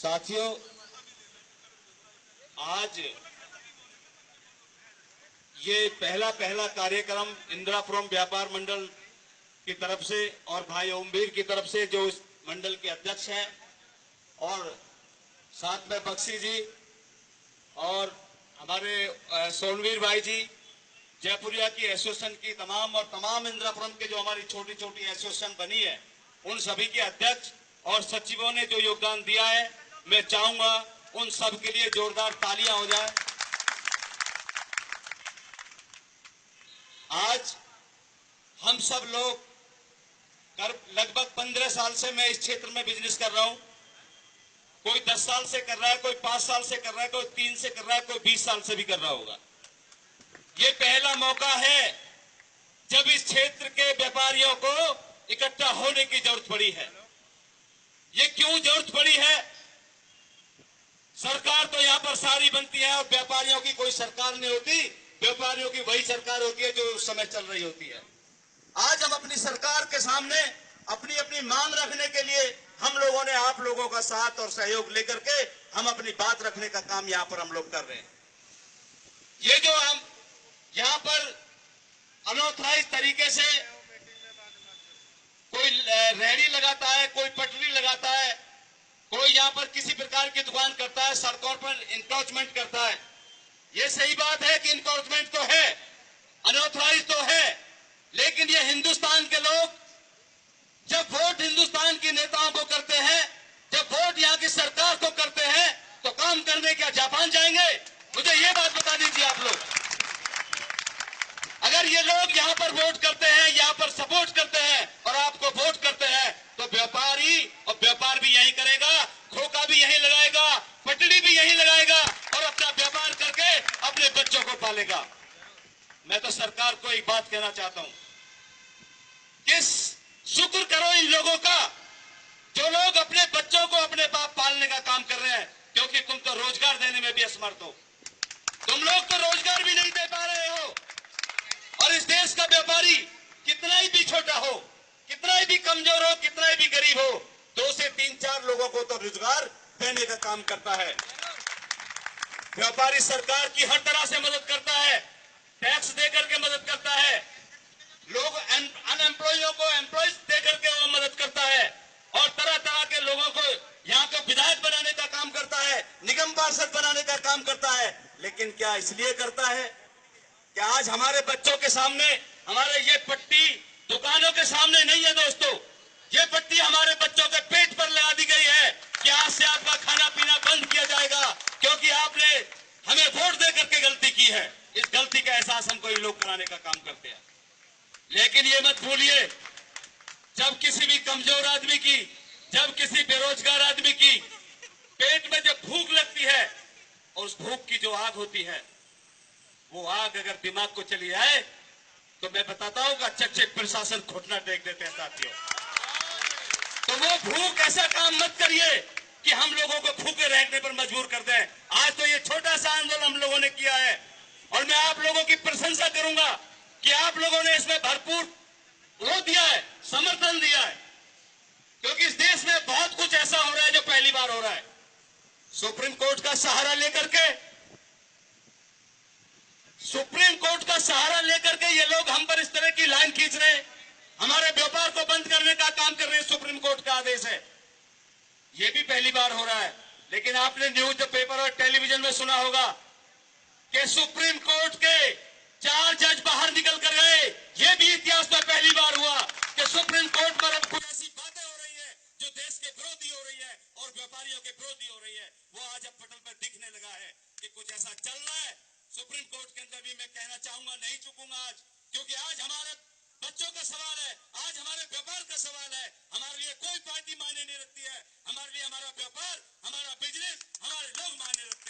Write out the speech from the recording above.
साथियों, आज ये पहला कार्यक्रम इंदिरापुरम व्यापार मंडल की तरफ से और भाई ओमवीर की तरफ से, जो इस मंडल के अध्यक्ष हैं, और साथ में बख्शी जी और हमारे सोनवीर भाई जी, जयपुरिया की एसोसिएशन की तमाम इंदिरापुरम के जो हमारी छोटी छोटी एसोसिएशन बनी है, उन सभी के अध्यक्ष और सचिवों ने जो योगदान दिया है, मैं चाहूंगा उन सब के लिए जोरदार तालियां हो जाए। आज हम सब लोग लगभग 15 साल से मैं इस क्षेत्र में बिजनेस कर रहा हूं। कोई 10 साल से कर रहा है, कोई 5 साल से कर रहा है, कोई 3 से कर रहा है, कोई 20 साल से भी कर रहा होगा। ये पहला मौका है जब इस क्षेत्र के व्यापारियों को इकट्ठा होने की जरूरत पड़ी है। ये क्यों जरूरत पड़ी है? सरकार तो यहां पर सारी बनती है और व्यापारियों की कोई सरकार नहीं होती। व्यापारियों की वही सरकार होती है जो उस समय चल रही होती है। आज हम अपनी सरकार के सामने अपनी अपनी मांग रखने के लिए हम लोगों ने आप लोगों का साथ और सहयोग लेकर के हम अपनी बात रखने का काम यहां पर हम लोग कर रहे हैं। ये जो हम यहां पर अनऑथराइज तरीके से कोई रेहड़ी लगाता है, कोई पटरी लगाता है, कोई यहां पर किसी प्रकार की दुकान करता है, सड़कों पर इंक्रोचमेंट करता है। ये सही बात है कि इंक्रोचमेंट तो है, अनऑथराइज तो है, लेकिन ये हिंदुस्तान के लोग जब वोट हिंदुस्तान के नेताओं को करते हैं, जब वोट यहां की सरकार को करते हैं, तो काम करने क्या जापान जाएंगे? मुझे ये बात बता दीजिए आप लोग। अगर ये लोग यहां पर वोट करते हैं, यहां पर सपोर्ट करते हैं और आपको वोट करते हैं, तो व्यापारी और व्यापार भी यही करेगा, खोखा भी यही लगाएगा, पटड़ी भी यही लगाएगा और अपना व्यापार करके अपने बच्चों को पालेगा। मैं तो सरकार को एक बात कहना चाहता हूं कि शुक्र करो इन लोगों का जो लोग अपने बच्चों को अपने बाप पालने का काम कर रहे हैं, क्योंकि तुम तो रोजगार देने में भी असमर्थ हो। तुम लोग तो रोजगार भी नहीं दे पा रहे हो। और इस देश का व्यापारी कितना ही भी छोटा हो, कितना ही भी कमजोर हो, कितना ही भी गरीब हो, 2 से 3-4 लोगों को तो रोजगार देने का काम करता है। व्यापारी सरकार की हर तरह से मदद करता है, टैक्स देकर के मदद करता है, लोग अनएम्प्लॉयों को एम्प्लॉयज देकर के वो मदद करता है और तरह तरह के लोगों को यहाँ को विधायक बनाने का काम करता है, निगम पार्षद बनाने का काम करता है। लेकिन क्या इसलिए करता है कि आज हमारे बच्चों के सामने हमारे ये पट्टी दुकानों के सामने नहीं है दोस्तों। ये पट्टी हमारे बच्चों के पेट पर लगा दी गई है कि आज से आपका खाना पीना बंद किया जाएगा, क्योंकि आपने हमें वोट देकर के गलती की है। इस गलती का एहसास हमको ये लोग कराने का काम करते हैं। लेकिन ये मत भूलिए, जब किसी भी कमजोर आदमी की, जब किसी बेरोजगार आदमी की पेट में जब भूख लगती है और उस भूख की जो आग होती है, वो आग अगर दिमाग को चली आए तो मैं बताता हूं कि अच्छे प्रशासन घुटना टेक देते हैं साथियों। तो वो भूख ऐसा काम मत करिए कि हम लोगों को भूखे रहने पर मजबूर कर दें। आज तो ये छोटा सा आंदोलन हम लोगों ने किया है और मैं आप लोगों की प्रशंसा करूंगा कि आप लोगों ने इसमें भरपूर वो दिया है, समर्थन दिया है, क्योंकि इस देश में बहुत कुछ ऐसा हो रहा है जो पहली बार हो रहा है। सुप्रीम कोर्ट का सहारा लेकर के ये लोग हम पर इस तरह की लाइन खींच रहे हैं, हमारे व्यापार को बंद करने का काम कर रहे हैं। सुप्रीम कोर्ट का आदेश है, ये भी पहली बार हो रहा है। लेकिन आपने न्यूज पेपर और टेलीविजन में सुना होगा कि सुप्रीम कोर्ट के 4 जज बाहर निकल कर गए। ये भी इतिहास में पहली बार हुआ कि सुप्रीम कोर्ट पर अब कुछ ऐसी बातें हो रही है जो देश के विरोधी हो रही है और व्यापारियों के विरोधी हो रही है, वो आज अब पटल पर दिखने लगा है कि कुछ ऐसा चल रहा है। सुप्रीम कोर्ट के अंदर भी मैं कहना चाहूंगा, नहीं चुकूंगा आज, क्योंकि आज हमारे बच्चों का सवाल है, आज हमारे व्यापार का सवाल है। हमारे लिए कोई पार्टी मायने नहीं रखती है, हमारे लिए हमारा व्यापार, हमारा बिजनेस, हमारे लोग मायने रखते हैं।